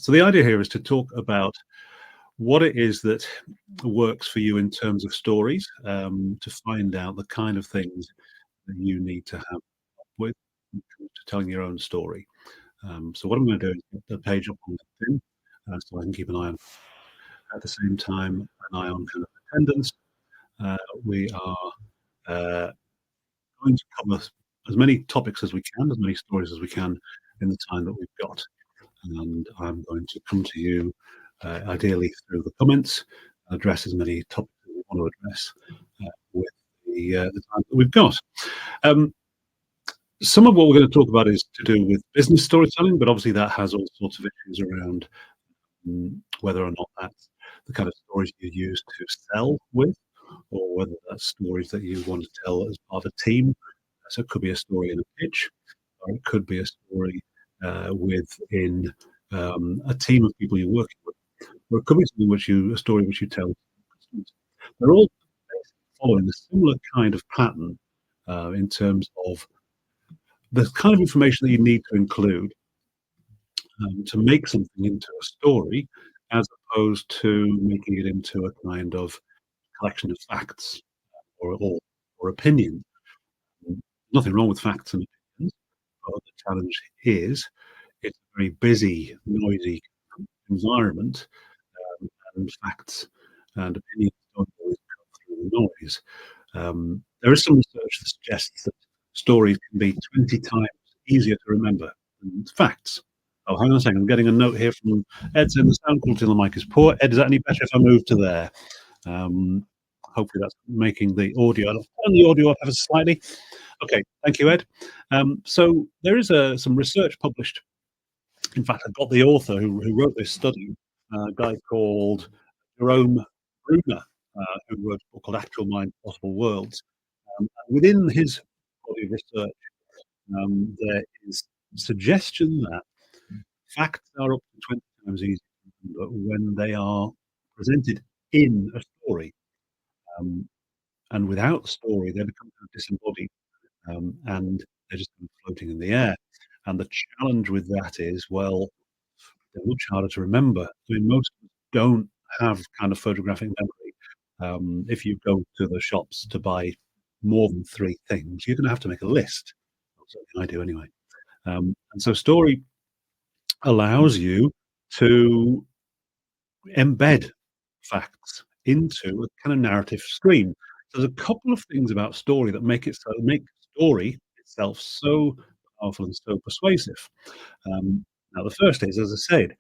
So the idea here is to talk about what it is that works for you in terms of stories, to find out the kind of things that you need to have with when it comes to telling your own story. So what I'm going to do is get the page up on LinkedIn, so I can keep an eye on. At the same time, an eye on kind of attendance. We are uh, going to cover as many topics as we can, as many stories as we can in the time that we've got. And I'm going to come to you ideally through the comments, address as many topics as we want to address with the time that we've got. Um, some of what we're going to talk about is to do with business storytelling, but obviously that has all sorts of issues around whether or not that's the kind of stories you use to sell with, or whether that's stories that you want to tell as part of a team. So it could be a story in a pitch, or it could be a story within a team of people you're working with, or it could be something a story which you tell to customers. They're all basically following a similar kind of pattern in terms of the kind of information that you need to include to make something into a story, as opposed to making it into a kind of collection of facts or opinion. Nothing wrong with facts and opinions, but the challenge is it's a very busy, noisy environment, and facts and opinions don't always cut through the noise. There is some research that suggests that stories can be 20 times easier to remember than facts. Oh, hang on a second. I'm getting a note here from Ed saying the sound quality on the mic is poor. Ed, is that any better if I move to there? Um, Hopefully that's making the audio. I'll turn the audio up ever so slightly. Okay, thank you, Ed. So there is some research published. In fact, I got the author who wrote this study, a guy called Jerome Bruner, who wrote a book called Actual Mind, Possible Worlds. Within his body of research, there is suggestion that facts are up to 20 times easier to remember when they are presented in a story. Um, and without story, they become kind of disembodied, and they're just kind of floating in the air. And the challenge with that is, well, they're much harder to remember. I mean, most of us don't have kind of photographic memory. If you go to the shops to buy more than three things, you're going to have to make a list. That's something I do anyway. And so story allows you to embed facts into a kind of narrative stream. So there's a couple of things about story that make story itself so powerful and so persuasive. Now, the first is, as I said,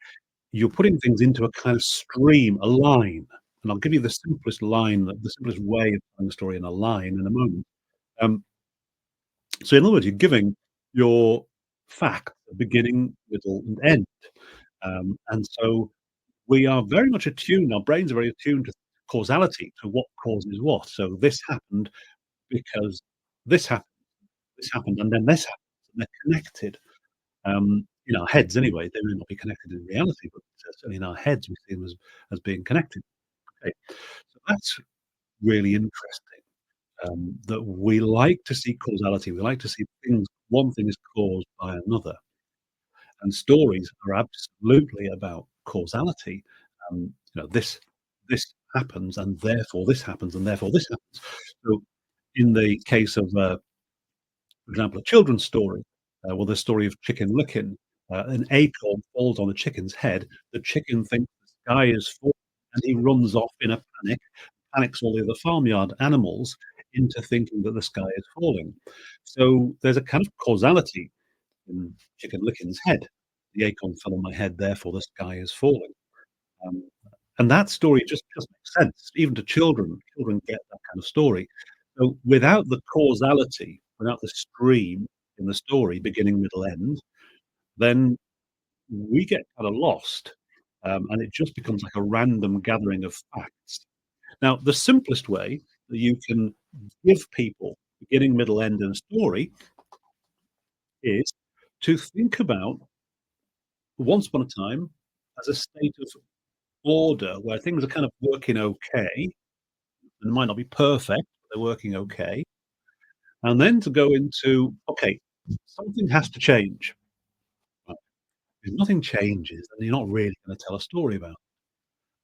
you're putting things into a kind of stream, a line. And I'll give you the simplest line, the simplest way of telling a story in a line in a moment. Um, so, in other words, you're giving your fact a beginning, middle, and end. And so we are very much attuned, our brains are very attuned to causality, to what causes what. So this happened because this happened, and then this happened, and they're connected. In our heads anyway, they may not be connected in reality, but certainly in our heads we see them as being connected. Okay, so that's really interesting. That we like to see causality. We like to see things. One thing is caused by another, and stories are absolutely about causality. This happens, and therefore this happens, and therefore this happens. So, in the case of, for example, a children's story, well, the story of Chicken Licken, an acorn falls on a chicken's head. The chicken thinks the sky is falling, and he runs off in a panic, panics all the other farmyard animals into thinking that the sky is falling. So there's a kind of causality in Chicken Licken's head. The acorn fell on my head, therefore the sky is falling. Um, and that story just makes sense, even to children. Children get that kind of story. So without the causality, without the stream in the story, beginning, middle, end, then we get kind of lost, and it just becomes like a random gathering of facts. Now, the simplest way that you can give people beginning, middle, end, and story is to think about once upon a time as a state of order where things are kind of working okay, and might not be perfect, but they're working okay. And then to go into, okay, something has to change. Right? If nothing changes, then you're not really gonna tell a story about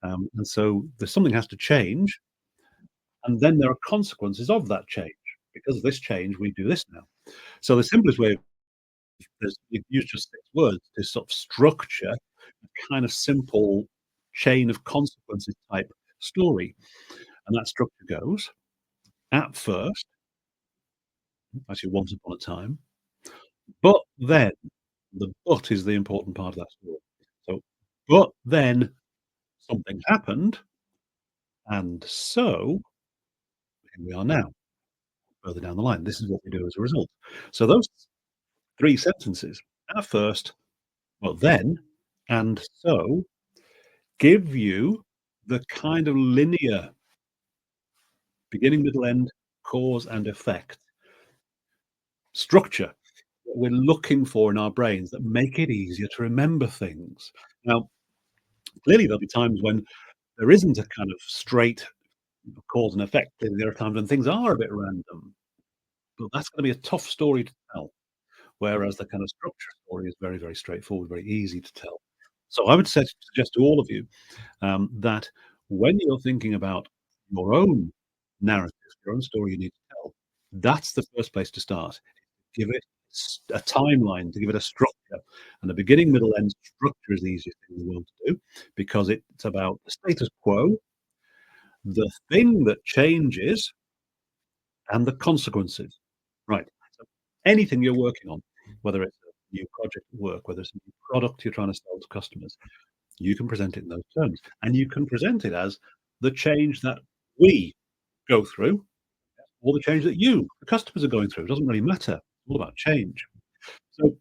and so there's something has to change, and then there are consequences of that change. Because of this change, we do this now. So the simplest way is you use just 6 words to sort of structure a kind of simple chain of consequences type story, and that structure goes, at first, actually once upon a time, but then the but is the important part of that story. So, but then something happened, and so here we are now, further down the line. This is what we do as a result. So those 3 sentences, at first, but then, and so, give you the kind of linear beginning, middle, end, cause and effect structure that we're looking for in our brains that make it easier to remember things. Now, clearly, there'll be times when there isn't a kind of straight cause and effect. Clearly, there are times when things are a bit random, but that's gonna be a tough story to tell, whereas the kind of structure story is very, very straightforward, very easy to tell. So I would suggest to all of you, that when you're thinking about your own narrative, your own story you need to tell, that's the first place to start. Give it a timeline, to give it a structure, and the beginning, middle, end structure is the easiest thing in the world to do because it's about the status quo, the thing that changes, and the consequences. Right. So anything you're working on, whether it's a new project at work, whether it's a new product you're trying to sell to customers, you can present it in those terms, and you can present it as the change that we go through or the change that you, the customers, are going through. It doesn't really matter. It's all about change. So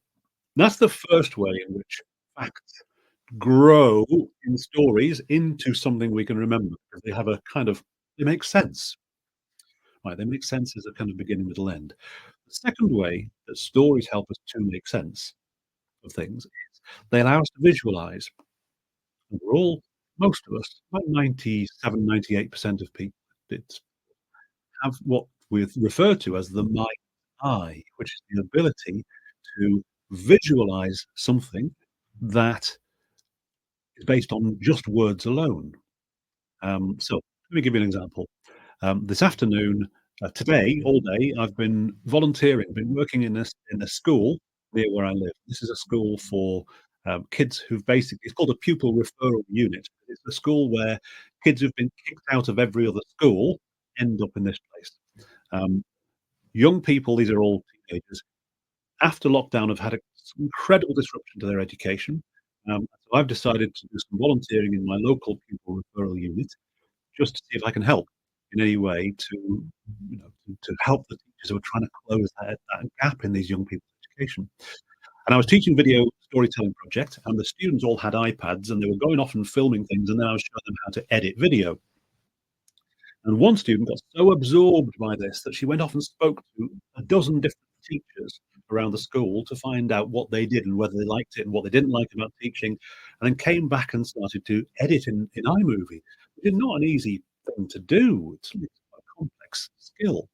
that's the first way in which facts grow in stories into something we can remember because they have a kind of they make sense, right? They make sense as a kind of beginning, middle, end. The second way that stories help us to make sense of things is they allow us to visualize. And we're all most of us, about 97, 98% of people, it's have what we refer to as the mind's eye, which is the ability to visualize something that is based on just words alone. So let me give you an example. This afternoon, today, all day, I've been volunteering, been working in a school near where I live. This is a school for kids who've basically it's called a pupil referral unit. It's a school where kids who've been kicked out of every other school end up in this place. Um, young people, these are all teenagers, after lockdown have had a incredible disruption to their education. So I've decided to do some volunteering in my local pupil referral unit just to see if I can help in any way to, to help the teachers who are trying to close that gap in these young people's education. And I was teaching video storytelling project, and the students all had iPads, and they were going off and filming things, and then I was showing them how to edit video. And one student got so absorbed by this that she went off and spoke to a dozen different teachers around the school to find out what they did and whether they liked it and what they didn't like about teaching, and then came back and started to edit in iMovie, which is not an easy thing to do. It's quite a complex skill.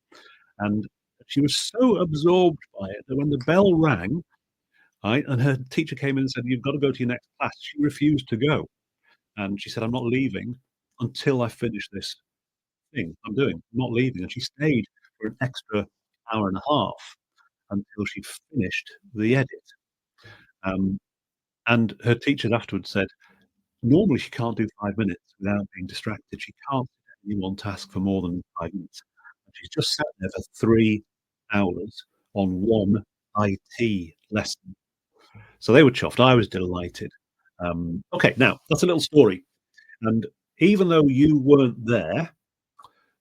And she was so absorbed by it that when the bell rang, and her teacher came in and said, "You've got to go to your next class," she refused to go. And she said, "I'm not leaving until I finish this thing I'm doing. I'm not leaving." And she stayed for an extra hour and a half until she'd finished the edit. Um, and her teachers afterwards said, normally she can't do 5 minutes without being distracted. She can't sit at any one task for more than 5 minutes. And she's just sat there for 3 hours on one IT lesson. So they were chuffed. I was delighted. Okay, now that's a little story. And even though you weren't there,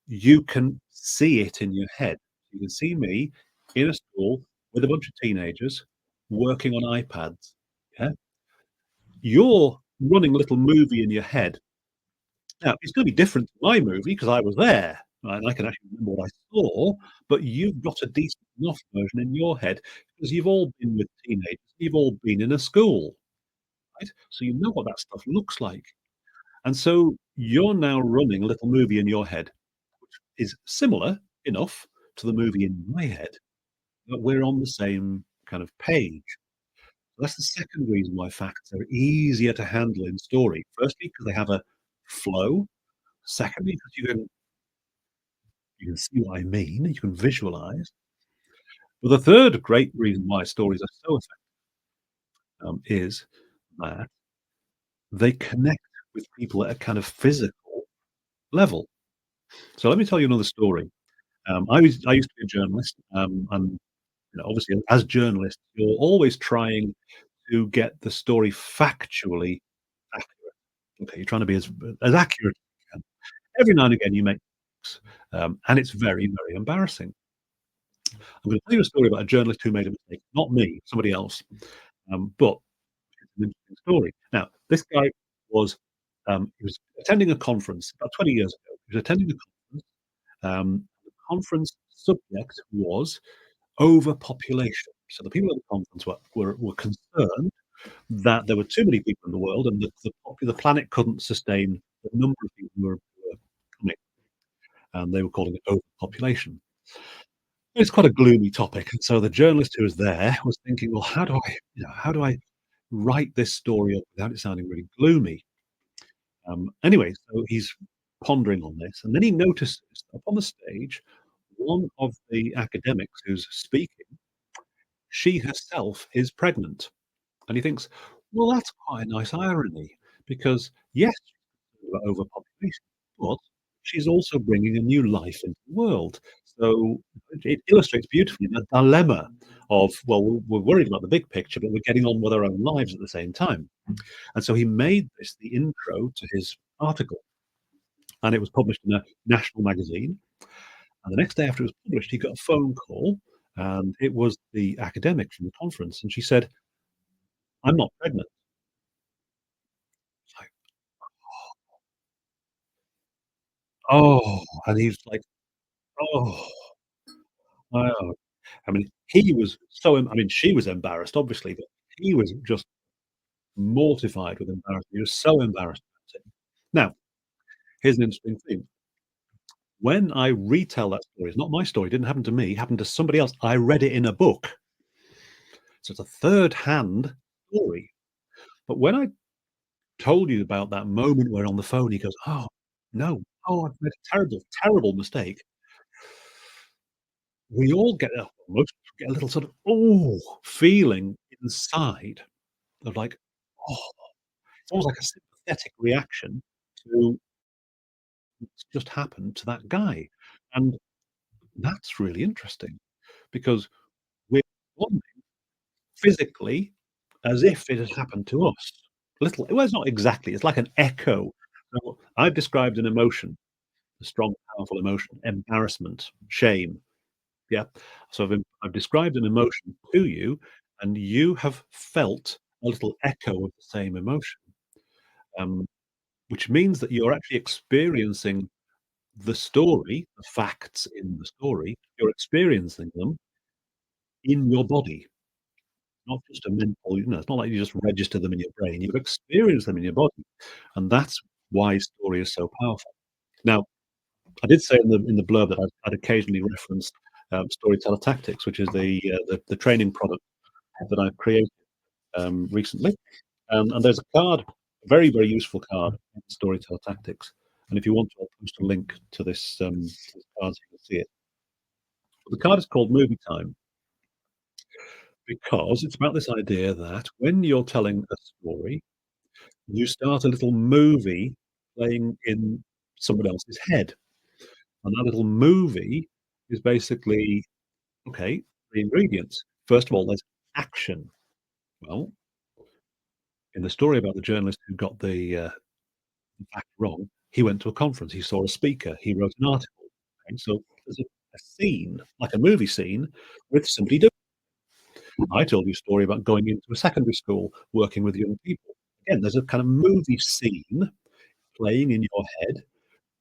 you can see it in your head. You can see me in a school with a bunch of teenagers working on iPads, yeah? You're running a little movie in your head. Now, it's gonna be different to my movie because I was there, right, and I can actually remember what I saw, but you've got a decent enough version in your head because you've all been with teenagers, you've all been in a school, right? So you know what that stuff looks like. And so you're now running a little movie in your head, which is similar enough to the movie in my head, but we're on the same kind of page. That's the second reason why facts are easier to handle in story. Firstly, because they have a flow. Secondly, because you can see what I mean, you can visualize. But the third great reason why stories are so effective, is that they connect with people at a kind of physical level. So let me tell you another story. I used to be a journalist, and obviously, as journalists, you're always trying to get the story factually accurate. Okay, you're trying to be as accurate as you can. Every now and again, you make mistakes, and it's very, very embarrassing. I'm gonna tell you a story about a journalist who made a mistake, not me, somebody else, but it's an interesting story. Now, this guy was, he was attending a conference about 20 years ago. He was attending a conference. The conference subject was overpopulation. So the people at the conference were concerned that there were too many people in the world and that the planet couldn't sustain the number of people who were coming, and they were calling it overpopulation. It's quite a gloomy topic, and so the journalist who was there was thinking, "Well, how do I write this story up without it sounding really gloomy?" Anyway, so he's pondering on this, and then he notices up on the stage, one of the academics who's speaking, she herself is pregnant. And he thinks, "Well, that's quite a nice irony because, yes, about overpopulation, but she's also bringing a new life into the world." So it illustrates beautifully the dilemma of, well, we're worried about the big picture, but we're getting on with our own lives at the same time. And so he made this the intro to his article, and it was published in a national magazine. And the next day after it was published, he got a phone call, and it was the academic from the conference, and she said, "I'm not pregnant." It's like, "Oh," and he's like, "Oh." Wow. I mean, he was so I mean, she was embarrassed, obviously, but he was just mortified with embarrassment. He was so embarrassed about it. Now, here's an interesting thing. When I retell that story, it's not my story, it didn't happen to me, it happened to somebody else. I read it in a book, so it's a third-hand story. But when I told you about that moment where on the phone he goes, "Oh, no. Oh, I've made a terrible, terrible mistake," we all get most get a little sort of, "Oh," feeling inside of like, "Oh." It's almost like a sympathetic reaction to what's just happened to that guy, and that's really interesting because we're responding physically as if it had happened to us. Little well, it's not exactly, it's like an echo. So, I've described an emotion, a strong, powerful emotion, embarrassment, shame, yeah? So, I've described an emotion to you, and you have felt a little echo of the same emotion, um, which means that you're actually experiencing the story, the facts in the story, you're experiencing them in your body, not just a mental it's not like you just register them in your brain, you've experienced them in your body, and that's why story is so powerful. Now, I did say in the blurb that I'd occasionally referenced, Storyteller Tactics, which is the training product that I've created, recently, and there's a card, a very, very useful card in Storyteller Tactics, and if you want to, I'll post a link to this card so you can see it. The card is called Movie Time because it's about this idea that when you're telling a story, you start a little movie playing in someone else's head. And that little movie is basically, okay, the ingredients. First of all, there's action. Well, in the story about the journalist who got the fact wrong, he went to a conference, he saw a speaker, he wrote an article. Okay, so there's a scene, like a movie scene, with somebody doing. I told you a story about going into a secondary school, working with young people. Again, there's a kind of movie scene playing in your head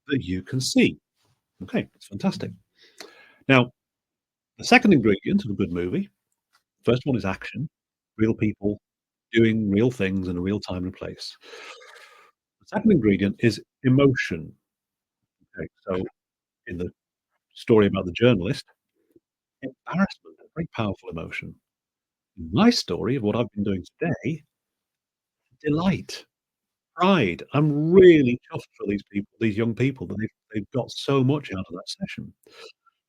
that you can see. Okay, it's fantastic. Now, the second ingredient of a good movie, first one is action, real people doing real things in a real time and place. The second ingredient is emotion. Okay, so in the story about the journalist, embarrassment, a very powerful emotion. My story of what I've been doing today, delight, pride. I'm really chuffed for these people, these young people, that they've got so much out of that session.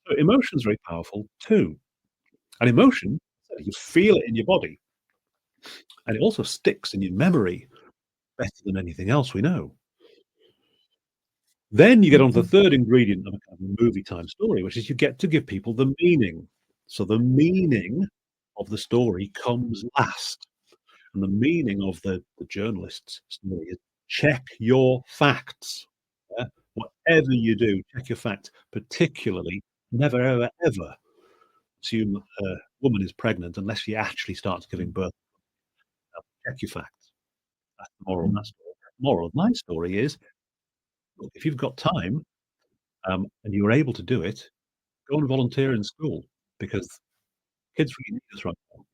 So emotion's very powerful too. And emotion, you feel it in your body, and it also sticks in your memory better than anything else we know. Then you get on to the 3rd ingredient of a kind of a movie time story, which is you get to give people the meaning. So the meaning of the story comes last, and the meaning of the journalist's story is check your facts. Yeah? Whatever you do, check your facts, particularly never, ever, ever assume a woman is pregnant unless she actually starts giving birth. Check your facts. That's the moral of that story. Moral of my story is, look, if you've got time, and you're able to do it, go and volunteer in school because kids really need us right now,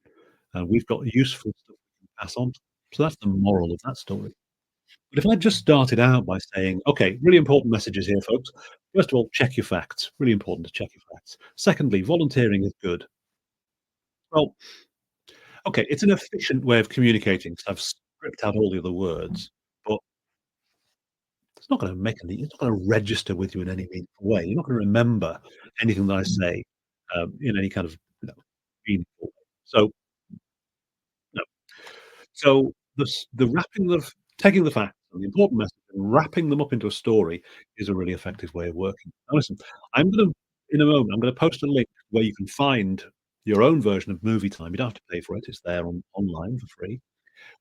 and we've got useful stuff we can pass on to them. So that's the moral of that story. But if I just started out by saying, "Okay, really important messages here, folks. First of all, check your facts. Really important to check your facts. Secondly, volunteering is good." Well, okay, it's an efficient way of communicating, so I've stripped out all the other words, but it's not gonna register with you in any meaningful way. You're not gonna remember anything that I say, in any kind of, you know, meaningful way. So, no. So, the wrapping of taking the facts and the important message and wrapping them up into a story is a really effective way of working. Now listen, I'm gonna in a moment, I'm gonna post a link where you can find your own version of Movie Time. You don't have to pay for it. It's there online for free,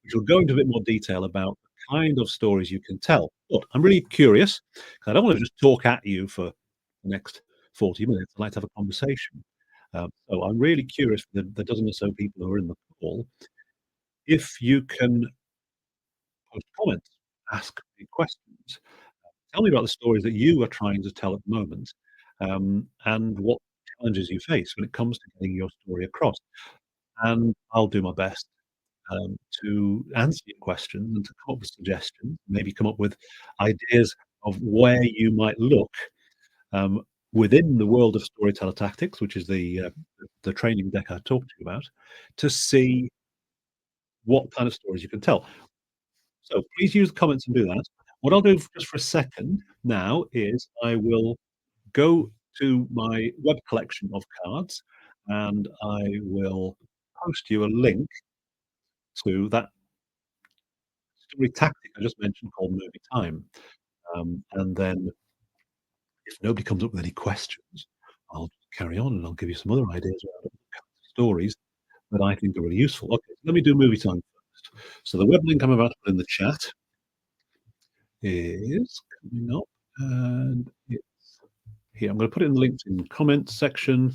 which will go into a bit more detail about the kind of stories you can tell. But I'm really curious, 'cause I don't wanna just talk at you for the next 40 minutes. I'd like to have a conversation. So I'm really curious for the dozen or so people who are in the call, if you can post comments, ask me questions, tell me about the stories that you are trying to tell at the moment, and what challenges you face when it comes to getting your story across. And I'll do my best to answer your questions and to come up with suggestions, maybe come up with ideas of where you might look um, within the world of storyteller tactics, which is the training deck I talked to you about, to see what kind of stories you can tell. So please use the comments and do that. What I'll do just for a second now is I will go to my web collection of cards and I will post you a link to that story tactic I just mentioned called Movie Time. And then if nobody comes up with any questions, I'll carry on and I'll give you some other ideas around stories that I think are really useful. Okay, let me do Movie Time first. So the web link I'm about to put in the chat is coming up, and it's here. I'm going to put it in the LinkedIn comments section.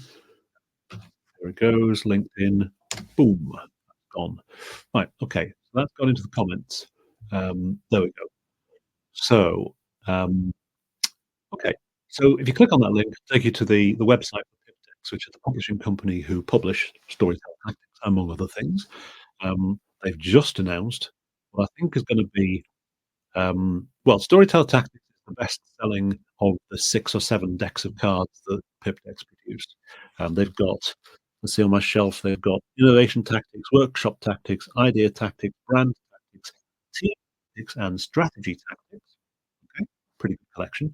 There it goes, LinkedIn. Boom, gone. Right, okay, so that's gone into the comments. There we go. So, okay, so if you click on that link, it'll take you to the website for Pipdex, which is the publishing company who publish Storytell Tactics, among other things. They've just announced what I think is going to be well, Storytell Tactics is the best selling of the 6 or 7 decks of cards that Pipdex produced. They've got, let's see on my shelf, they've got Innovation Tactics, Workshop Tactics, Idea Tactics, Brand Tactics, Team Tactics, and Strategy Tactics. Okay, pretty good collection.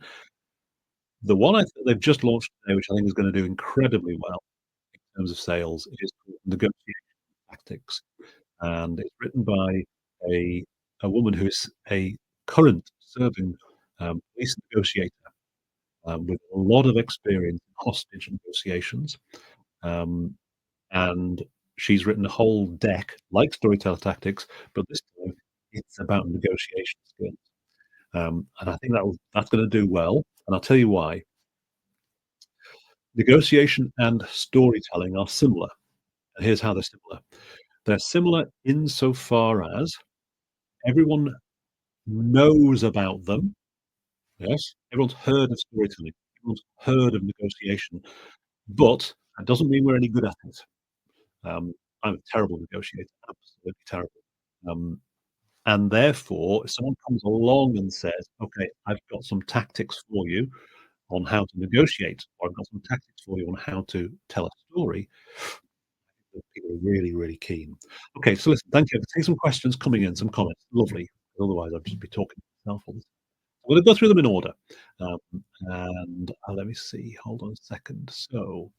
The one they've just launched today, which I think is going to do incredibly well in terms of sales, is called Negotiation Tactics, and it's written by a a woman who is a current serving police negotiator with a lot of experience in hostage negotiations, um, and she's written a whole deck like Storyteller Tactics, but this time it's about negotiation skills, and I think that's going to do well, and I'll tell you why. Negotiation and storytelling are similar, and here's how they're similar. They're similar insofar as everyone knows about them. Yes, everyone's heard of storytelling, everyone's heard of negotiation, but that doesn't mean we're any good at it. I'm a terrible negotiator, absolutely terrible. Um, and therefore, if someone comes along and says, "Okay, I've got some tactics for you on how to negotiate, or I've got some tactics for you on how to tell a story," People are really, really keen. Okay, so listen, thank you. Take some questions coming in, some comments. Lovely. Otherwise, I'd just be talking to myself all the time. I'm gonna go through them in order. Um, and, let me see. Hold on a second. Okay.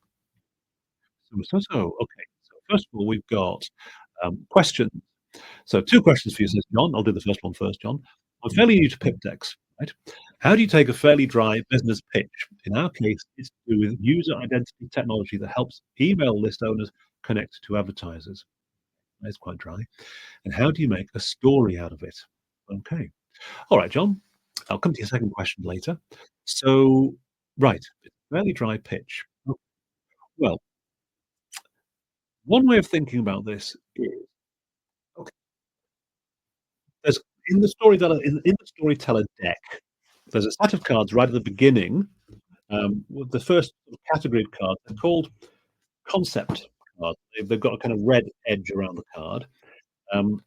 So first of all, we've got, questions. So 2 questions for you, says John. I'll do the first one first, John. I'm fairly new to Pipdex, right? How do you take a fairly dry business pitch? In our case, it's to do with user identity technology that helps email list owners connect to advertisers. That's quite dry. And how do you make a story out of it? Okay. All right, John. I'll come to your second question later. So, right, fairly dry pitch. Well, one way of thinking about this is, okay, there's in the storyteller deck, there's a set of cards right at the beginning, with the first category of cards. They're called concept cards. They've got a kind of red edge around the card,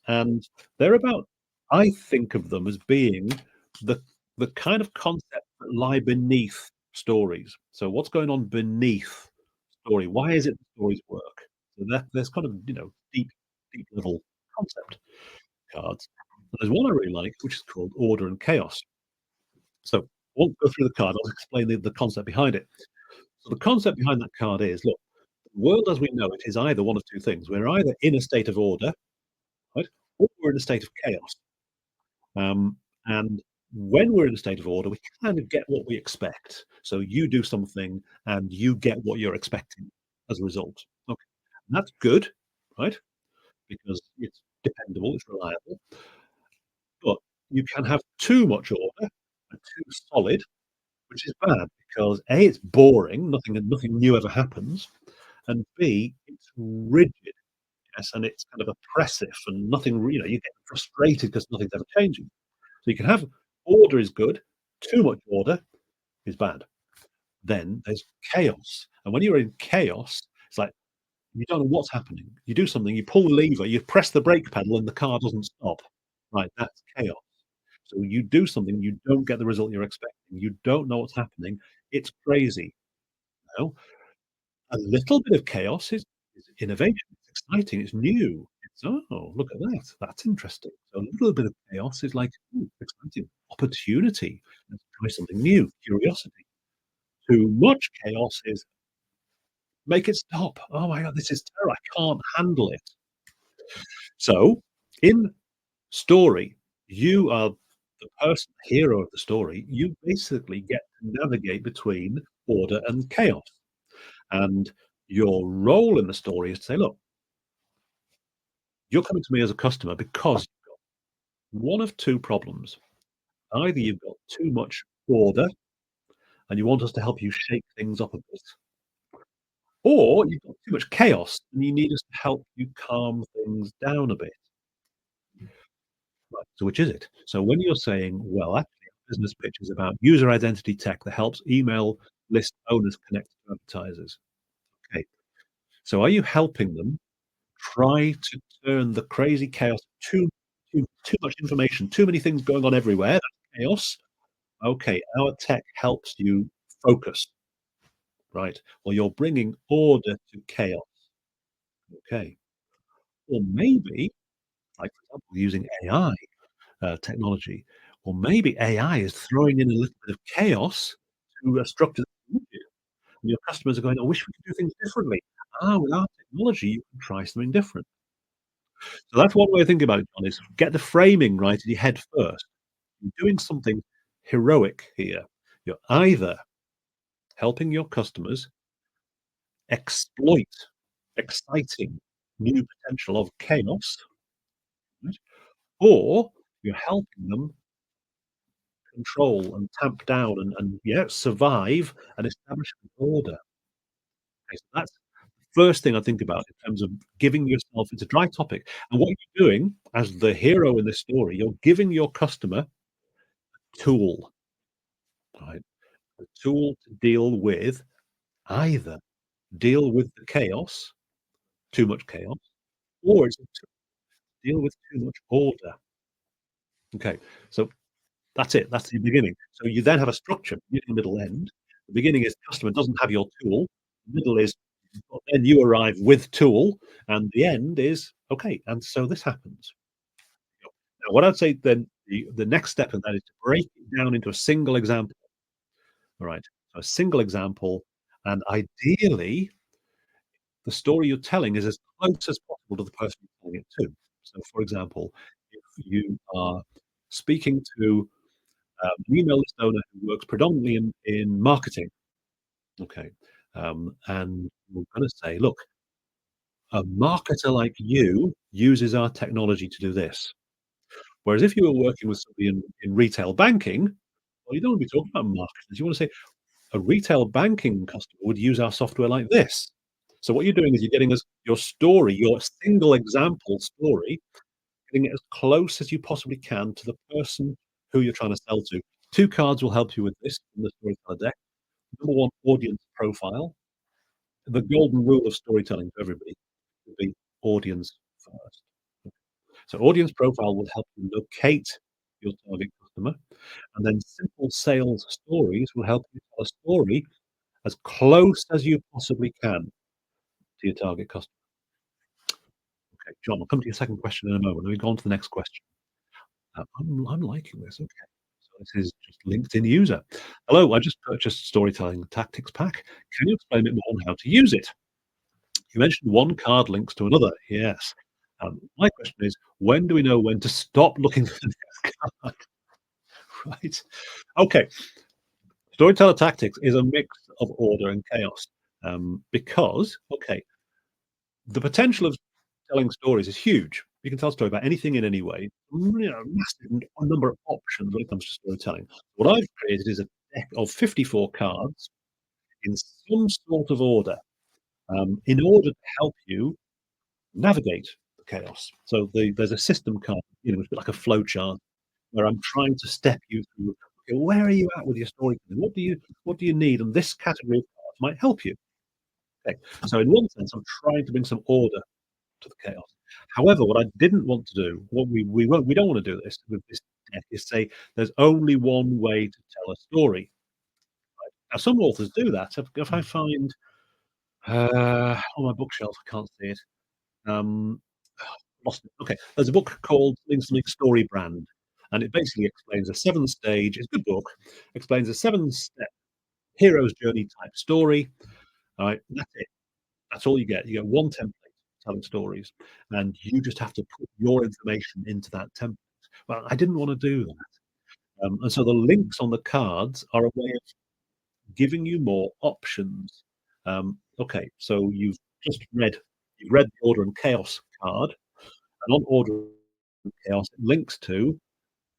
and they're about. I think of them as being the kind of concepts that lie beneath stories. So what's going on beneath story? Why is it that stories work? So there's kind of deep level concept cards. And there's one I really like, which is called Order and Chaos. So I won't go through the card. I'll explain the concept behind it. So the concept behind that card is, look, the world as we know it is either one of two things. We're either in a state of order, right, or we're in a state of chaos. And when we're in a state of order, we kind of get what we expect. So you do something and you get what you're expecting as a result. Okay. And that's good, right? Because it's dependable, it's reliable. But you can have too much order and too solid, which is bad because A, it's boring, nothing new ever happens, and B, it's rigid, yes, and it's kind of oppressive and you get frustrated because nothing's ever changing. So you can have order is good, too much order is bad. Then there's chaos, and when you're in chaos, it's like you don't know what's happening. You do something, you pull the lever, you press the brake pedal, and the car doesn't stop. Right, that's chaos. So you do something, you don't get the result you're expecting. You don't know what's happening. It's crazy. You know? A little bit of chaos is innovation. It's exciting. It's new. It's oh, look at that. That's interesting. So a little bit of chaos is like ooh, exciting opportunity. Let's try something new. Curiosity. Too much chaos is make it stop. Oh my god, this is terrible. I can't handle it. So in story, you are the person, hero of the story. You basically get to navigate between order and chaos. And your role in the story is to say, look, you're coming to me as a customer because you've got one of two problems. Either you've got too much order and you want us to help you shake things up a bit, or you've got too much chaos and you need us to help you calm things down a bit. Right. So which is it? So when you're saying, well, actually, a business pitch is about user identity tech that helps email list owners connect to advertisers. Okay. So are you helping them try to turn the crazy chaos, too much information, too many things going on everywhere, that's chaos. Okay, our tech helps you focus, right? Well, you're bringing order to chaos. Okay. Or maybe, like for example, using AI technology, or maybe AI is throwing in a little bit of chaos to a structure that you do. And your customers are going, I wish we could do things differently. Ah, with our technology, you can try something different. So that's one way of thinking about it, John, is get the framing right in your head first. You're doing something heroic here. You're either helping your customers exploit exciting new potential of chaos, right? Or you're helping them control and tamp down and yeah, survive and establish an order. Okay, so that's the first thing I think about in terms of giving yourself it's a dry topic. And what you're doing as the hero in this story, you're giving your customer tool, right? A tool to deal with either deal with the chaos, too much chaos, or it's a tool to deal with too much order. Okay, so that's it. That's the beginning. So you then have a structure, beginning, middle, end. The beginning is customer doesn't have your tool. The middle is But then you arrive with tool, and the end is, "Okay, and so this happens." Now, what I'd say then, the next step in that is to break it down into a single example, all right? So a single example, and ideally, the story you're telling is as close as possible to the person you're telling it to. So, for example, if you are speaking to an email list owner who works predominantly in marketing, okay, and we're gonna say, "Look, a marketer like you uses our technology to do this." Whereas if you were working with somebody in retail banking, well, you don't wanna be talking about marketers. You wanna say, "A retail banking customer would use our software like this." So what you're doing is you're getting us your story, your single example story, getting it as close as you possibly can to the person who you're trying to sell to. 2 cards will help you with this in the storyteller deck. Number 1, audience profile. The golden rule of storytelling for everybody would be audience first. So audience profile will help you locate your target customer, and then simple sales stories will help you tell a story as close as you possibly can to your target customer. Okay, John, I'll come to your second question in a moment. Let me go on to the next question. I'm liking this. Okay. So this is just LinkedIn user. Hello, I just purchased Storytelling Tactics Pack. Can you explain a bit more on how to use it? You mentioned one card links to another. Yes. My question is, when do we know when to stop looking for the next card? Right. Okay. Storyteller Tactics is a mix of order and chaos. Because, okay, the potential of telling stories is huge. You can tell a story about anything in any way. Massive number of options when it comes to storytelling. What I've created is a deck of 54 cards in some sort of order, in order to help you navigate the chaos. So there's a system card, which is like a flow chart where I'm trying to step you through. Okay, where are you at with your storytelling? What do you need? And this category of cards might help you. Okay, so in one sense, I'm trying to bring some order to the chaos. However, what I didn't want to do, what we don't want to do this with this deck, is say there's only one way to tell a story. Now, some authors do that. If I find on my bookshelf, I can't see it. Um, lost it. Okay, there's a book called Something Story Brand, and it basically explains a seven-stage. It's a good book. Explains a seven-step hero's journey type story. All right, that's it. That's all you get. You get one template telling stories, and you just have to put your information into that template. Well, I didn't want to do that, and so the links on the cards are a way of giving you more options. Okay, so you've read the Order and Chaos card, and on Order and Chaos, it links to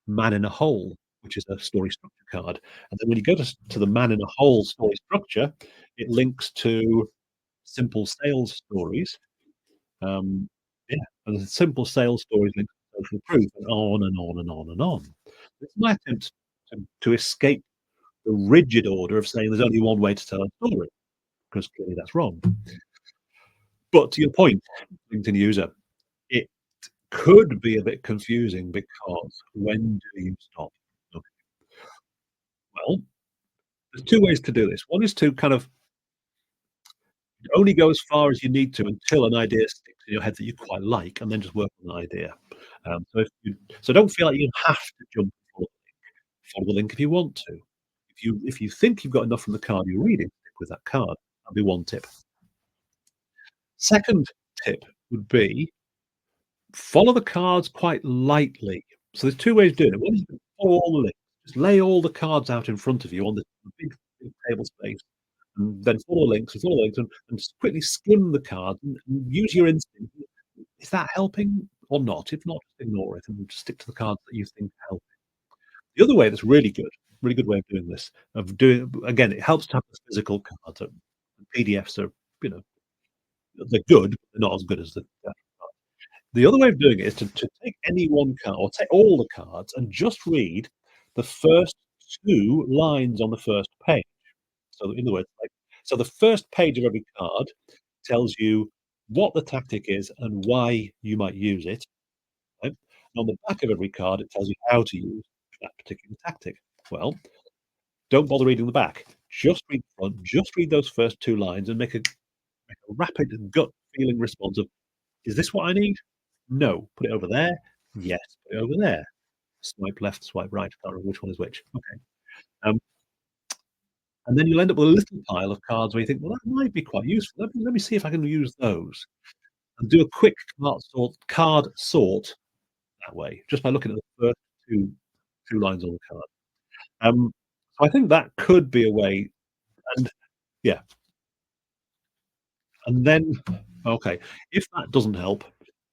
Man in a Hole, which is a story structure card. And then when you go to the Man in a Hole story structure, it links to simple sales stories. Um, yeah, and the simple sales stories link to social proof, and on and on and on and on. It's my attempt to escape the rigid order of saying there's only one way to tell a story, because clearly that's wrong. But to your point, LinkedIn user, it could be a bit confusing because when do you stop? Okay, well, there's 2 ways to do this. One is to kind of only go as far as you need to until an idea sticks in your head that you quite like, and then just work on the idea. So don't feel like you have to jump and follow the link if you want to. If you think you've got enough from the card you're reading, stick with that card. That'd be one tip. Second tip would be follow the cards quite lightly. So there's 2 ways of doing it. One is you can follow all the links. Just lay all the cards out in front of you on the big table space, and then follow the links, and just quickly skim the cards and use your instinct. Is that helping or not? If not, just ignore it and just stick to the cards that you think help. The other way that's really good way of doing this, of doing again, it helps to have the physical cards. PDFs are, you know, they're good, but they're not as good as the other way of doing it is to take any one card or take all the cards and just read the first 2 lines on the first page. So in other words, like, so the first page of every card tells you what the tactic is and why you might use it, right? And on the back of every card, it tells you how to use that particular tactic. Well, don't bother reading the back. Just read the front, just read those first 2 lines and make a rapid gut feeling response of, "Is this what I need? No. Put it over there. Yes. Put it over there." Swipe left, swipe right. I can't remember which one is which. Okay. Um, and then you'll end up with a little pile of cards where you think, "Well, that might be quite useful. Let me see if I can use those." And do a quick card sort that way, just by looking at the first 2 2 lines on the card. Um, so I think that could be a way, and yeah, and then okay, if that doesn't help,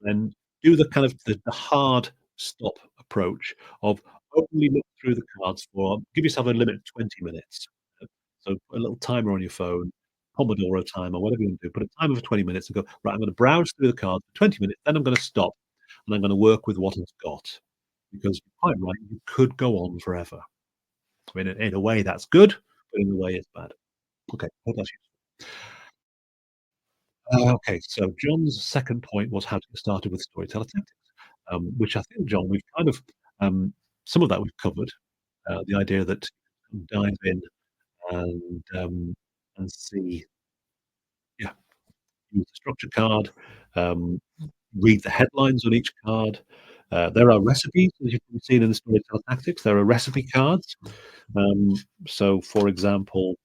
then do the kind of the hard stop approach of only look through the cards for give yourself a limit of 20 minutes. Uh, so put a little timer on your phone, Pomodoro timer, whatever you want to do. Put a timer for 20 minutes and go, "Right, I'm gonna browse through the cards for 20 minutes, then I'm gonna stop, and I'm gonna work with what I've got." Because you're quite right, you could go on forever. I mean, in a way that's good, but in a way it's bad. Okay, hope that's okay, so John's second point was how to get started with storyteller tactics, which I think, John, we've kind of some of that we've covered. The idea that you can dive in and see, yeah, use the structure card, um, read the headlines on each card. There are recipes, as you've probably seen in the storyteller tactics. There are recipe cards. Um, so, for example,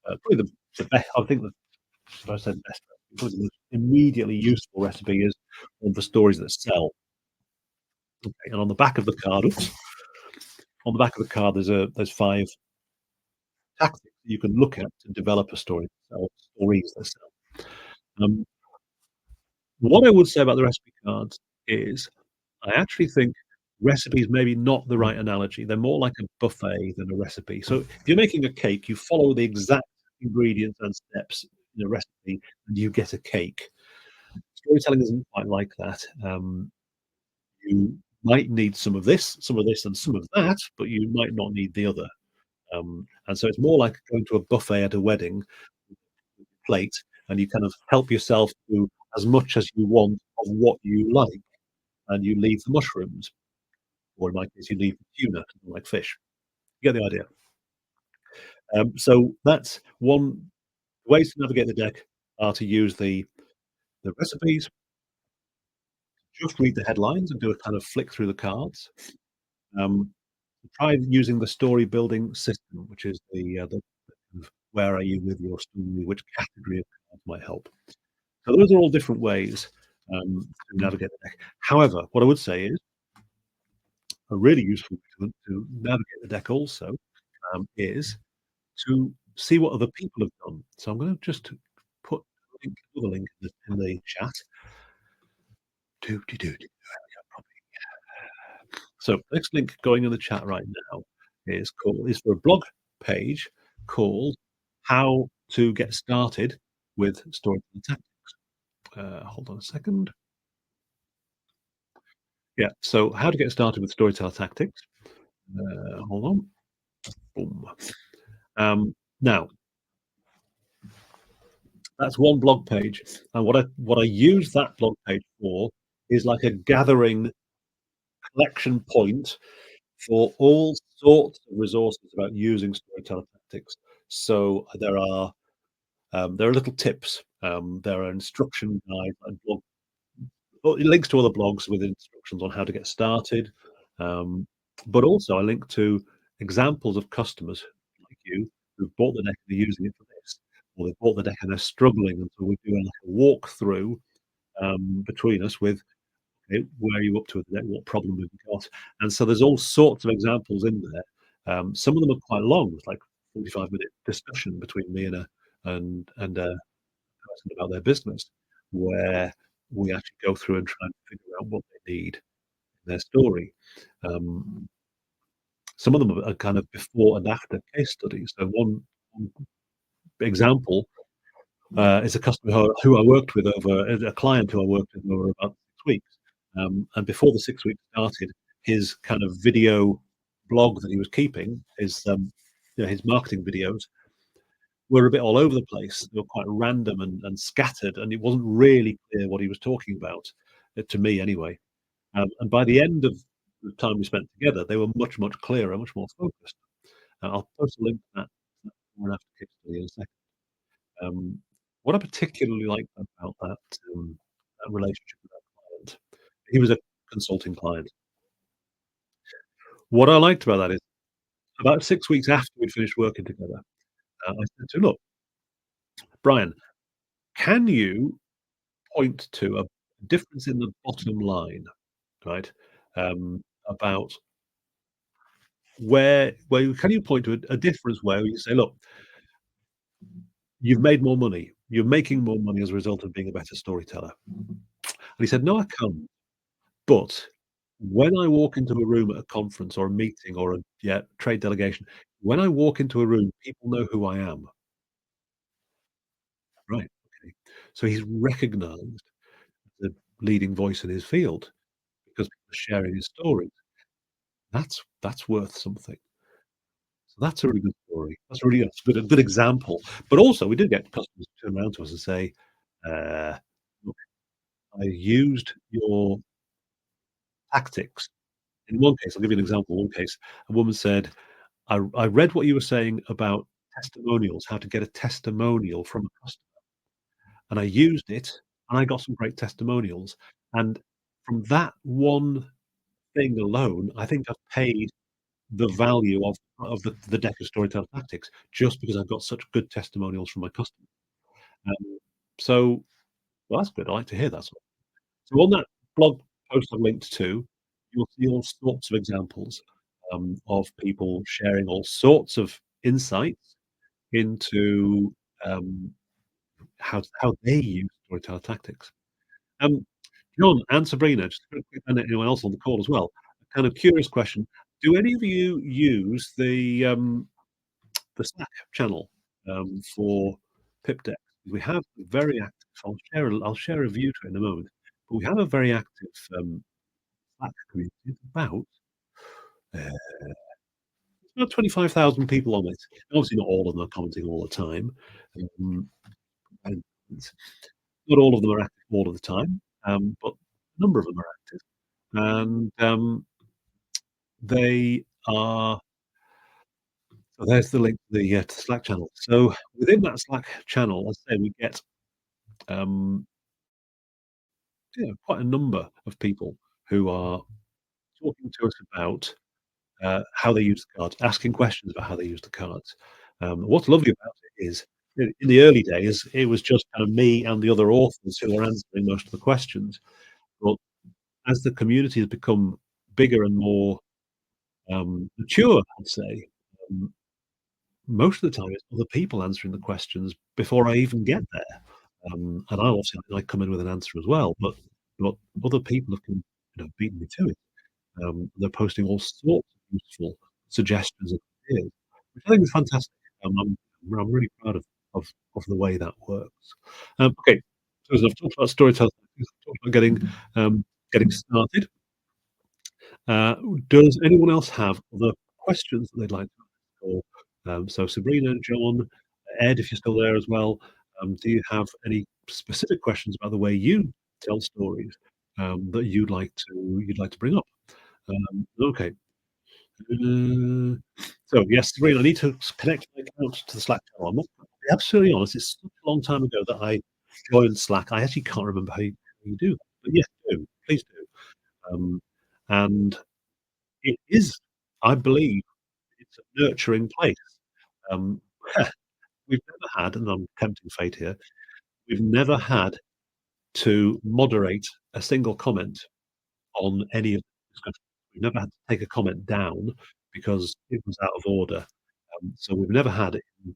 probably the best. I think if I said best, probably the most immediately useful recipe is one for stories that sell. Okay, and on the back of the card, oops, on the back of the card, there's 5 tactics that you can look at to develop a story that sells, stories that sell. Um, what I would say about the recipe cards is I actually think recipes maybe not the right analogy. They're more like a buffet than a recipe. So if you're making a cake, you follow the exact ingredients and steps in a recipe, and you get a cake. Storytelling isn't quite like that. You might need some of this, and some of that, but you might not need the other. And so it's more like going to a buffet at a wedding plate, and you kind of help yourself to as much as you want of what you like, and you leave the mushrooms, or in my case, you leave the tuna, 'cause I like fish. You get the idea. So that's one ways to navigate the deck are to use the recipes, just read the headlines and do a kind of flick through the cards. Um, try using the story building system, which is the kind of where are you with your story, which category of cards might help. So those are all different ways to navigate the deck. However, what I would say is a really useful way to navigate the deck also is to see what other people have done. So I'm going to just put another link in the chat. Do, do, do, do. So next link going in the chat right now is for a blog page called "How to Get Started with Storytelling Tactics." Hold on a second. Yeah, so how to get started with storyteller tactics. Hold on. Boom. Now that's one blog page, and what I use that blog page for is like a gathering collection point for all sorts of resources about using storyteller tactics. So there are little tips. There are instruction guides and links to other blogs with instructions on how to get started. Um, but also, I link to examples of customers like you who've bought the deck and are using it for this, or they've bought the deck and they're struggling, and so we're doing like a walkthrough between us with where are you up to with the deck, what problem have you got, and so there's all sorts of examples in there. Some of them are quite long, it's like 45-minute discussion between me and a person about their business, where we actually go through and try and figure out what they need in their story. Um, some of them are kind of before and after case studies. So one example is a customer who I worked with over a client who I worked with over about 6 weeks. And before the 6 weeks started, his kind of video blog that he was keeping, his marketing videos, were a bit all over the place. They were quite random and scattered, and it wasn't really clear what he was talking about, to me anyway. And by the end of the time we spent together, they were much, much clearer, much more focused. I'll post a link to that before and after case study in a second. Um, what I particularly liked about that relationship with that client, he was a consulting client. What I liked about that is about 6 weeks after we'd finished working together, I said to him, "Look, Brian, can you point to a difference in the bottom line, right, about where can you point to a difference where you say, 'Look, you've made more money. You're making more money as a result of being a better storyteller.'" And he said, "No, I can't. But when I walk into a room at a conference or a meeting or a trade delegation, when I walk into a room, people know who I am." Right, okay. So he's recognized the leading voice in his field because people are sharing his stories. That's worth something. So that's a really good story. That's really a good example. But also we did get customers turn around to us and say, uh, "Look, I used your tactics." In one case, I'll give you an example. One case, a woman said, I read what you were saying about testimonials, how to get a testimonial from a customer, and I used it, and I got some great testimonials, and from that one thing alone, I think I've paid the value of the deck of Storytel Tactics just because I've got such good testimonials from my customers. Um, so, well, that's good. I like to hear that sort. So on that blog post I've linked to, you'll see all sorts of examples, of people sharing all sorts of insights into, um, how they use storyteller tactics. Um, John and Sabrina, just a quick and anyone else on the call as well, a kind of curious question. Do any of you use the Slack channel, for Pipdeck? We have a very active. I'll share a view to it in a moment, but we have a very active, Slack community. It's uh, about 25,000 people on it. Obviously, not all of them are commenting all the time, um, and not all of them are active all of the time, but a number of them are active, and, they are so there's the link to the Slack channel. So within that Slack channel, as I say, we get, um, quite a number of people who are talking to us about how they use the cards, asking questions about how they use the cards. What's lovely about it is in the early days, it was just kind of me and the other authors who were answering most of the questions. But as the community has become bigger and more mature, I'd say, um, most of the time it's other people answering the questions before I even get there. And I come in with an answer as well, but other people have beaten me to it. They're posting all sorts of useful suggestions and ideas, which I think is fantastic. I'm really proud of the way that works. Okay, so as I've talked about storytelling, I've talked about getting started. Uh, does anyone else have other questions that they'd like to ask? Or, so Sabrina, John, Ed, if you're still there as well, do you have any specific questions about the way you tell stories that you'd like to bring up? Okay. Uh, so yes, Sabrina, I need to connect my account to the Slack channel. I'm not to be absolutely honest, it's such a long time ago that I joined Slack. I actually can't remember how you do that. But yes, do. Please do. And it is, I believe, it's a nurturing place. Um, we've never had, and I'm tempting fate here, we've never had to moderate a single comment on any of the discussions. We've never had to take a comment down because it was out of order. So we've never had it in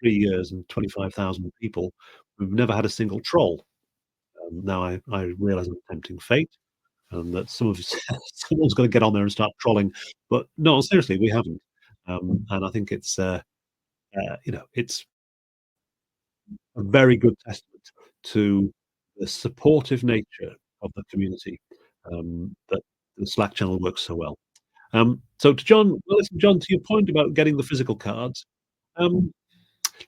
3 years and 25,000 people, we've never had a single troll. Now I realize I'm tempting fate and that some of someone's gotta get on there and start trolling, but no, seriously, we haven't. And I think it's a very good testament to the supportive nature of the community, that the Slack channel works so well. So to John, well, listen, John, to your point about getting the physical cards, um,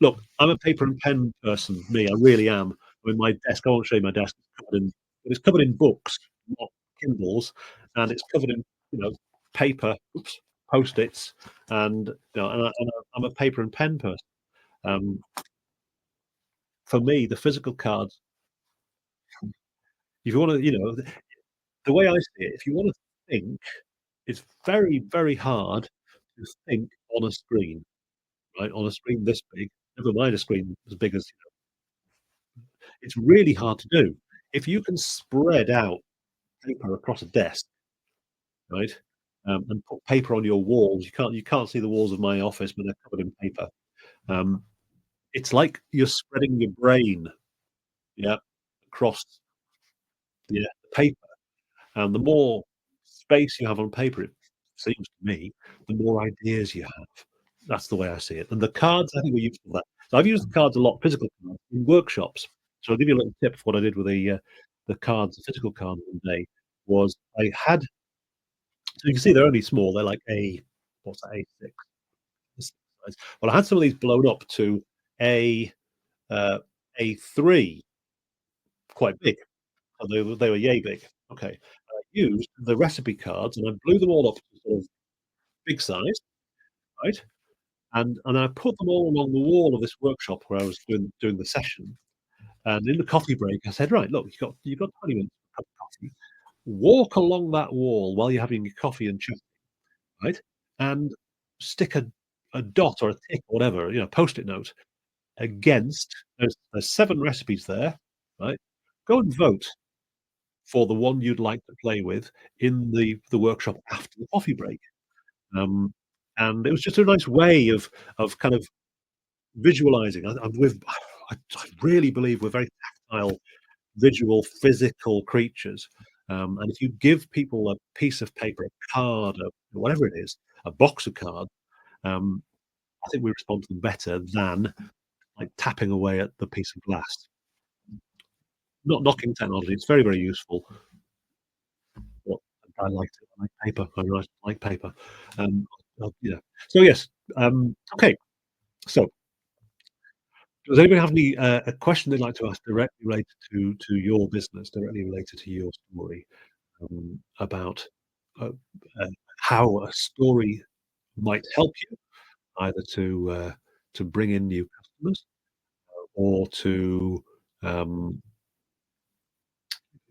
look, I'm a paper and pen person, me, I really am. I mean, my desk, I won't show you my desk, it's covered in books, not Kindles, and it's covered in, paper, Post-its, and, I'm a paper and pen person. Um, for me, the physical cards, if you wanna, the way I see it, if you wanna think, it's very, very hard to think on a screen, right? On a screen this big, never mind a screen as big as, it's really hard to do. If you can spread out paper across a desk, right, and put paper on your walls, you can't see the walls of my office, but they're covered in paper. Um, it's like you're spreading your brain, yeah, across, yeah, the paper, and the more space you have on paper, it seems to me, the more ideas you have. That's the way I see it, and the cards, I think, are useful for that. So I've used the cards a lot, physical cards, in workshops. So I'll give you a little tip of what I did with the cards, the physical cards one day, was I had, so you can see they're only small, they're like what's that, A6 size. Well, I had some of these blown up to A, uh, A3, quite big. So they were yay big. Okay. I used the recipe cards and I blew them all up to sort of big size, right? And I put them all along the wall of this workshop where I was doing the session. And in the coffee break, I said, "Right, look, you've got 20 minutes for a cup of coffee. Walk along that wall while you're having your coffee and chat, right? And stick a dot or a tick or whatever, Post-it note against, there's 7 recipes there, right? Go and vote for the one you'd like to play with in the workshop after the coffee break." Um, and it was just a nice way of kind of visualizing. I really believe we're very tactile, visual, physical creatures. And if you give people a piece of paper, a card, whatever it is, a box of cards, um, I think we respond to them better than like tapping away at the piece of glass. Not knocking technology, it's very, very useful. But I liked it. I like paper. I like paper. Yeah. So yes. Okay. So does anybody have any a question they'd like to ask directly related to your business, directly related to your story, about uh, uh, how a story might help you either to bring in new customers or um,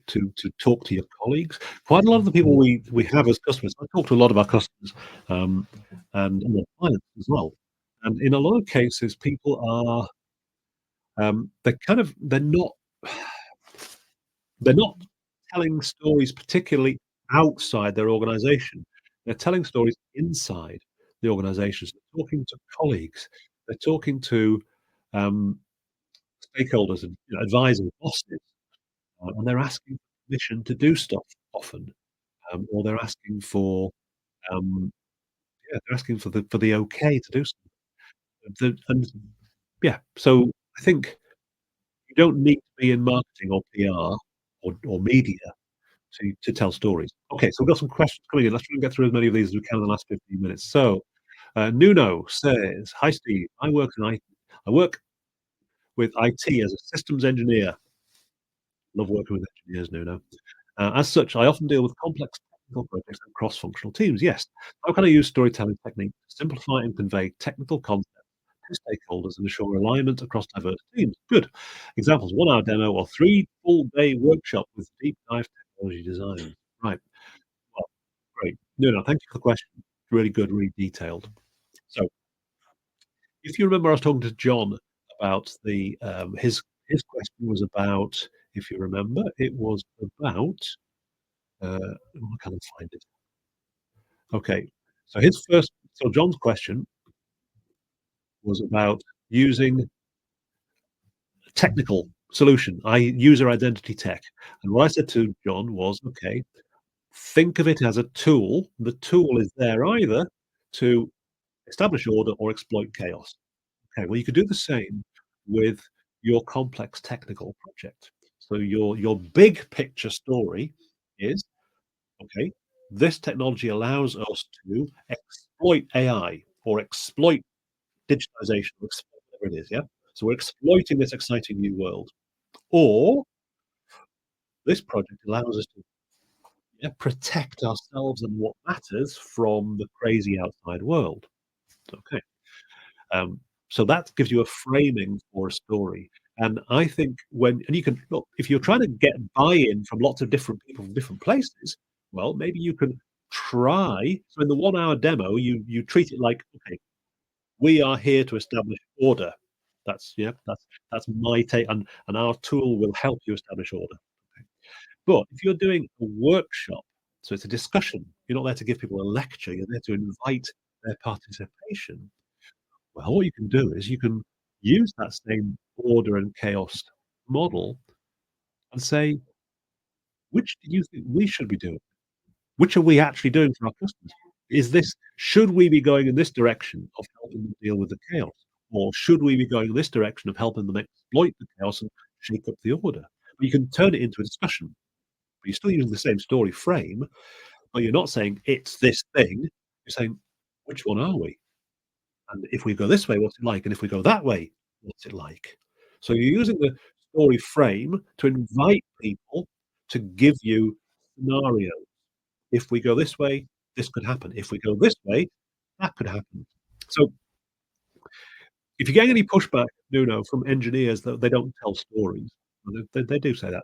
to talk to your colleagues. Quite a lot of the people we have as customers, I talk to a lot of our customers, um, and their clients as well. And in a lot of cases, people are, they're not telling stories particularly outside their organization. They're telling stories inside the organizations. They're talking to colleagues. They're talking to, um, stakeholders and, advisors, bosses, and they're asking permission to do stuff often, or they're asking for, um, yeah, they're asking for the okay to do something. And yeah, so I think you don't need to be in marketing or PR or media to tell stories. Okay, so we've got some questions coming in. Let's try and get through as many of these as we can in the last 15 minutes. So, Nuno says, "Hi Steve, I work with IT as a systems engineer. Love working with engineers, Nuno. As such, I often deal with complex technical projects and cross-functional teams. Yes. How can I use storytelling techniques to simplify and convey technical concepts to stakeholders and ensure alignment across diverse teams? Good. Examples: 1 hour demo or 3 full day workshop with deep dive technology design. Right. Well, great. No, no, thank you for the question. Really good, really detailed. So, if you remember, I was talking to John about his question was about, if you remember, it was about, oh, I can't find it. Okay. So John's question was about using technical solution, user identity tech. And what I said to John was, okay, think of it as a tool. The tool is there either to establish order or exploit chaos. Okay, well, you could do the same with your complex technical project. So your big picture story is, okay, this technology allows us to exploit AI or exploit digitization, or exploit whatever it is, yeah? So we're exploiting this exciting new world. Or this project allows us to, yeah, protect ourselves and what matters from the crazy outside world. Okay. Um, so that gives you a framing for a story. And I think when and you can look, if you're trying to get buy-in from lots of different people from different places, well, maybe you can try so in the one-hour demo, you treat it like, "Okay, we are here to establish order." That's yeah, that's my take, and our tool will help you establish order. Okay. But if you're doing a workshop, so it's a discussion, you're not there to give people a lecture, you're there to invite their participation. Well, what you can do is you can use that same order and chaos model and say, which do you think we should be doing? Which are we actually doing for our customers? Is this should we be going in this direction of helping them deal with the chaos? Or should we be going in this direction of helping them exploit the chaos and shake up the order? You can turn it into a discussion, but you're still using the same story frame, but you're not saying it's this thing. You're saying, which one are we? And if we go this way, what's it like? And if we go that way, what's it like? So you're using the story frame to invite people to give you scenarios. If we go this way, this could happen. If we go this way, that could happen. So if you're getting any pushback, Nuno, from engineers that they don't tell stories, well, they do say that.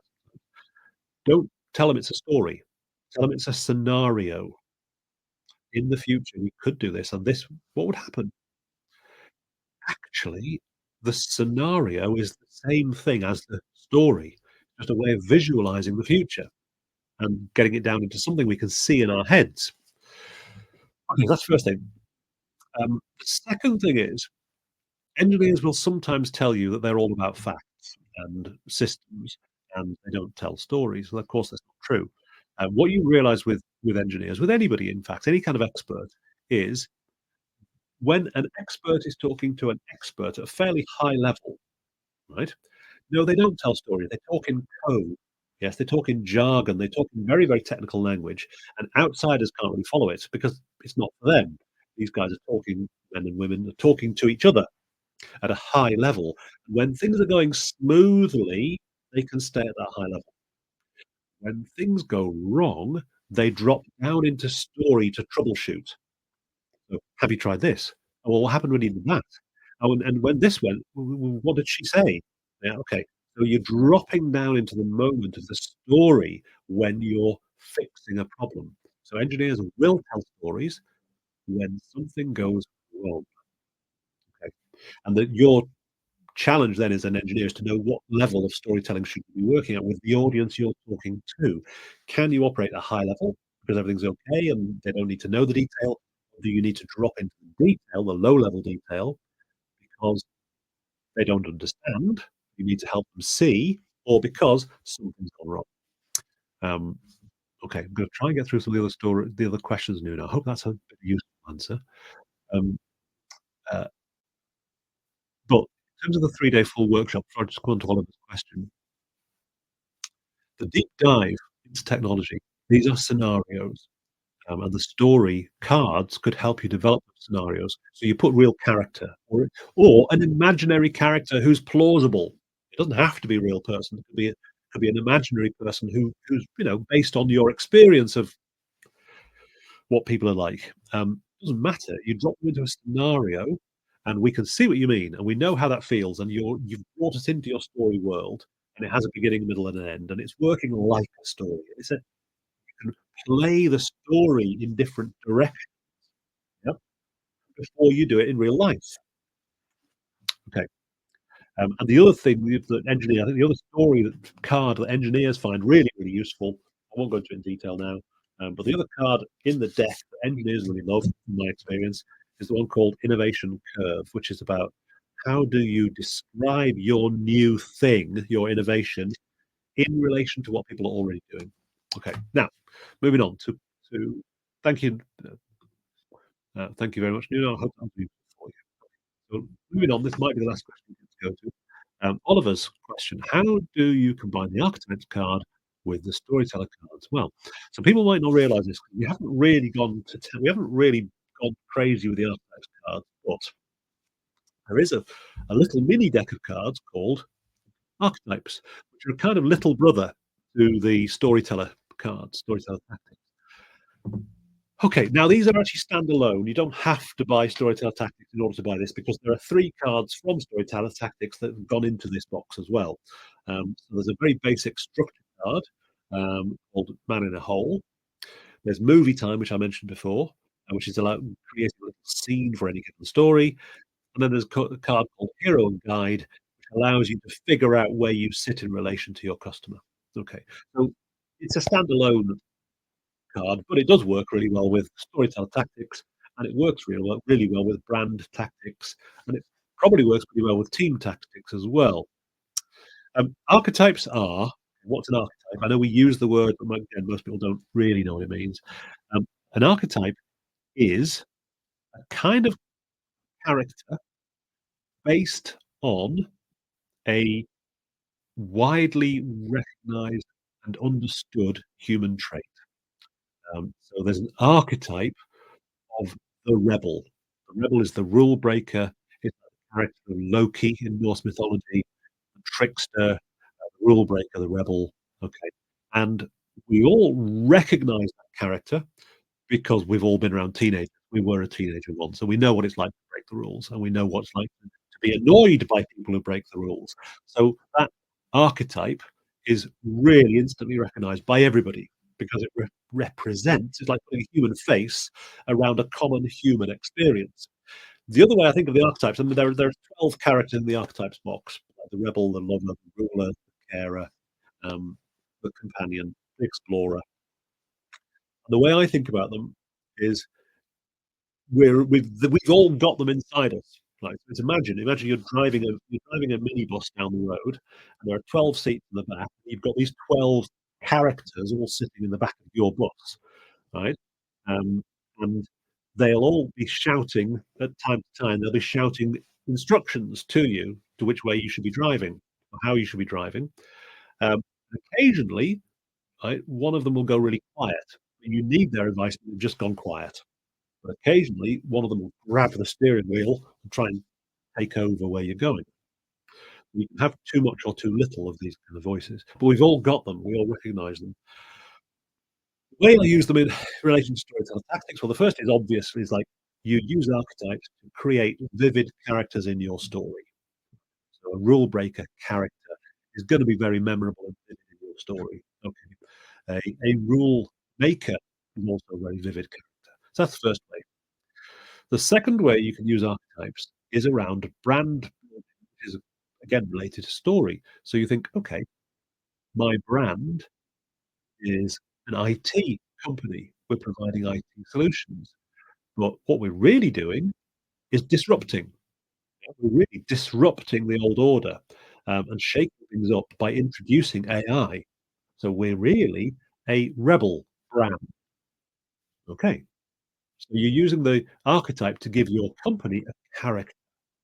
Don't tell them it's a story. Tell them it's a scenario. In the future, we could do this, and this what would happen? Actually, the scenario is the same thing as the story, just a way of visualizing the future and getting it down into something we can see in our heads. Okay, that's the first thing. The second thing is engineers will sometimes tell you that they're all about facts and systems, and they don't tell stories. Well, of course, that's not true. What you realize with engineers, with anybody, in fact, any kind of expert, is when an expert is talking to an expert at a fairly high level, right? No, they don't tell stories. They talk in code. Yes, they talk in jargon. They talk in very, very technical language, and outsiders can't really follow it because it's not for them. These guys are talking, men and women are talking to each other at a high level. When things are going smoothly, they can stay at that high level. When things go wrong, they drop down into story to troubleshoot. So, have you tried this? Oh, well, what happened when you did that? Oh, and when this went, what did she say? Yeah, okay. So you're dropping down into the moment of the story when you're fixing a problem. So engineers will tell stories when something goes wrong. Okay. And that your challenge then as an engineer is to know what level of storytelling should you be working at with the audience you're talking to. Can you operate at a high level because everything's okay and they don't need to know the detail? Or do you need to drop into the detail, the low level detail, because they don't understand? You need to help them see, or because something's gone wrong. Um, okay, I'm going to try and get through some of the other questions, Nuno. I hope that's a bit of a useful answer. Um, uh, but in terms of the 3-day full workshop, before I just go on to Oliver's question, the deep dive into technology, these are scenarios, and the story cards could help you develop scenarios. So you put real character or an imaginary character who's plausible. It doesn't have to be a real person. It could be an imaginary person who's, based on your experience of what people are like. Doesn't matter. You drop them into a scenario, and we can see what you mean, and we know how that feels, and you've brought us into your story world, and it has a beginning, middle, and an end, and it's working like a story. It's a You can play the story in different directions, yep, before you do it in real life. Okay. And the other thing that engineer I think the other story that card that engineers find really, really useful, I won't go into it in detail now, but the other card in the deck that engineers really love, in my experience, is the one called Innovation Curve, which is about how do you describe your new thing, your innovation, in relation to what people are already doing. Okay, now moving on to thank you, thank you very much, Nuno. I hope that was useful for you. So moving on, this might be the last question we get to go to. Oliver's question: how do you combine the architect card with the storyteller cards? Well, so people might not realise this. We haven't really gone crazy with the architect cards, but there is a little mini deck of cards called archetypes, which are a kind of little brother to the storyteller cards, storyteller tactics. Okay, now these are actually standalone. You don't have to buy Storyteller Tactics in order to buy this because there are 3 cards from Storyteller Tactics that have gone into this box as well. So there's a very basic structure card, called Man in a Hole. There's Movie Time, which I mentioned before, which is about creating a little scene for any given story. And then there's a card called Hero and Guide, which allows you to figure out where you sit in relation to your customer. Okay, so it's a standalone card, but it does work really well with Storytell Tactics, and it works really well with Brand Tactics, and it probably works pretty well with Team Tactics as well. Archetypes are what's an archetype? I know we use the word, but again, most people don't really know what it means. An archetype is a kind of character based on a widely recognized and understood human trait. So there's an archetype of the rebel. The rebel is the rule breaker. It's the character of Loki in Norse mythology, the trickster, the rule breaker, the rebel. Okay, and we all recognise that character because we've all been around teenagers. We were a teenager once, so we know what it's like to break the rules, and we know what it's like to be annoyed by people who break the rules. So that archetype is really instantly recognised by everybody because it represents. It's like putting a human face around a common human experience. The other way I think of the archetypes, and there are 12 characters in the archetypes box: the rebel, the lover, the ruler, the carer, um, the companion, the explorer. The way I think about them is we've all got them inside us. Like, so imagine you're driving a minibus down the road, and there are 12 seats in the back. And you've got these 12 characters all sitting in the back of your bus, right? Um, and they'll all be shouting at time to time. They'll be shouting instructions to you to which way you should be driving or how you should be driving. Um, Occasionally, right, one of them will go really quiet. You need their advice, but they've just gone quiet. But occasionally, one of them will grab the steering wheel and try and take over where you're going. You can have too much or too little of these kind of voices, but we've all got them. We all recognise them. The way I use them in relation to storytelling tactics, well, the first is obvious, is like you use archetypes to create vivid characters in your story. So a rule breaker character is going to be very memorable and vivid in your story. Okay. A rule maker is also a very vivid character. So that's the first way. The second way you can use archetypes is around brand, which is again related to story. So you think, okay, my brand is an IT company. We're providing IT solutions. But what we're really doing is disrupting. We're really disrupting the old order and shaking things up by introducing AI. So we're really a rebel brand. Okay. So you're using the archetype to give your company a character,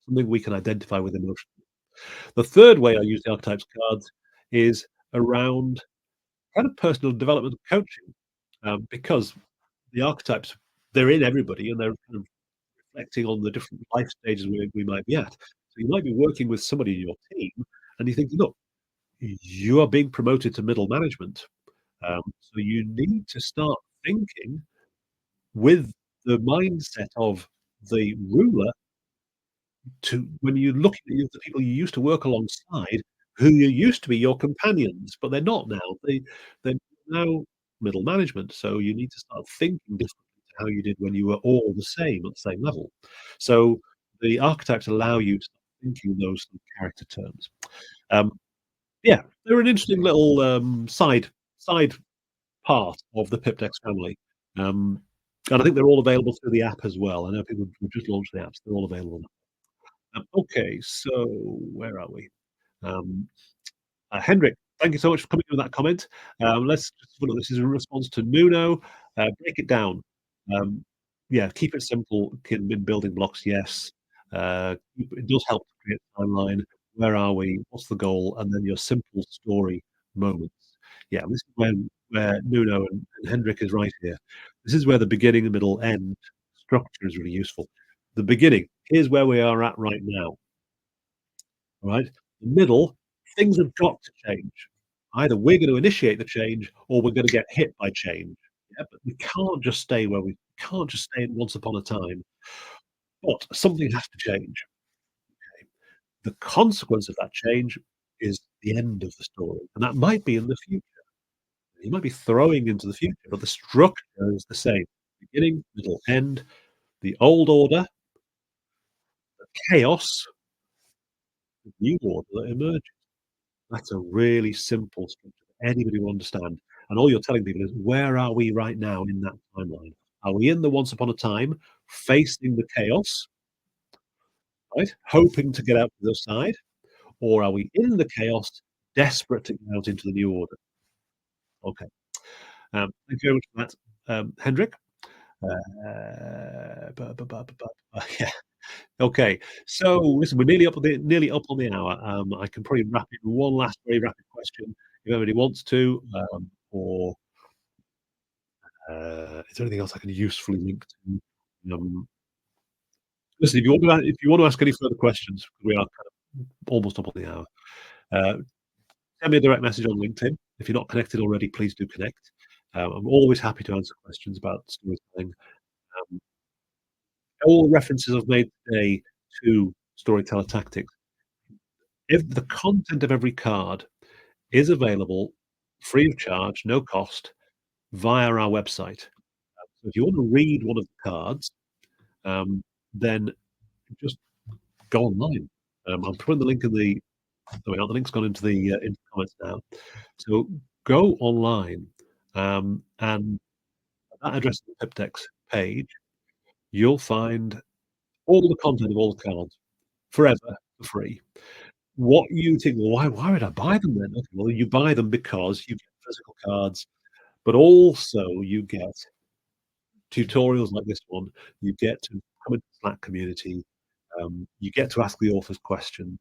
something we can identify with emotionally. The third way I use the archetypes cards is around kind of personal development coaching, because the archetypes, they're in everybody and they're kind of reflecting on the different life stages we might be at. So you might be working with somebody in your team and you think, look, you are being promoted to middle management. So you need to start thinking with the mindset of the ruler to when you look at the people you used to work alongside, who you used to be your companions, but they're not now. They're now middle management, so you need to start thinking differently to how you did when you were all the same at the same level. So the archetypes allow you to start thinking in those sort of character terms. Um, yeah, they're an interesting little side part of the Pipdex family. Um, and I think they're all available through the app as well. I know people have just launched the apps; they're all available. Okay, so where are we? Um, Hendrik, thank you so much for coming in with that comment. Let's just look, this is in response to Nuno. Break it down. Um, yeah, keep it simple in building blocks. Yes, it does help to create a timeline. Where are we? What's the goal? And then your simple story moments. Yeah, this is where Nuno and Hendrik is right here. This is where the beginning, the middle, end structure is really useful. The beginning, here's where we are at right now. Right? The middle, things have got to change. Either we're going to initiate the change or we're going to get hit by change. yeah, but we can't just stay where we can't just stay in once upon a time, but something has to change, okay? The consequence of that change is the end of the story, and that might be in the future. You might be throwing into the future, but the structure is the same. Beginning, middle, end, the old order, chaos, the new order that emerges. That's a really simple structure that anybody will understand, and all you're telling people is, "Where are we right now in that timeline? Are we in the once upon a time, facing the chaos, right, hoping to get out the other side, or are we in the chaos, desperate to get out into the new order?" Okay. Thank you very much for that, Hendrik. Yeah. Okay. So listen, we're nearly up on the hour. I can probably wrap in one last very rapid question if anybody wants to, or is there anything else I can usefully link to? Um, Listen, if you want to ask any further questions, we are kind of almost up on the hour. Uh, Send me a direct message on LinkedIn. If you're not connected already, please do connect. I'm always happy to answer questions about storytelling. Um, all references I've made today to storyteller tactics, if the content of every card is available free of charge, no cost, via our website. So if you want to read one of the cards, um, then just go online. I'm putting the link in the there we are, the link's gone into the comments now. So go online, and at that address on the Pipdex page, you'll find all the content of all the cards forever for free. What you think, "Well, why would I buy them then?" Okay, well, you buy them because you get physical cards, but also you get tutorials like this one, you get to come into the Slack community, you get to ask the authors questions,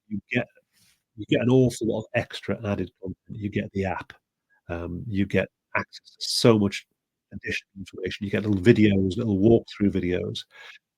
you get you get an awful lot of extra added content. You get the app, you get access to so much additional information. You get little videos, little walkthrough videos.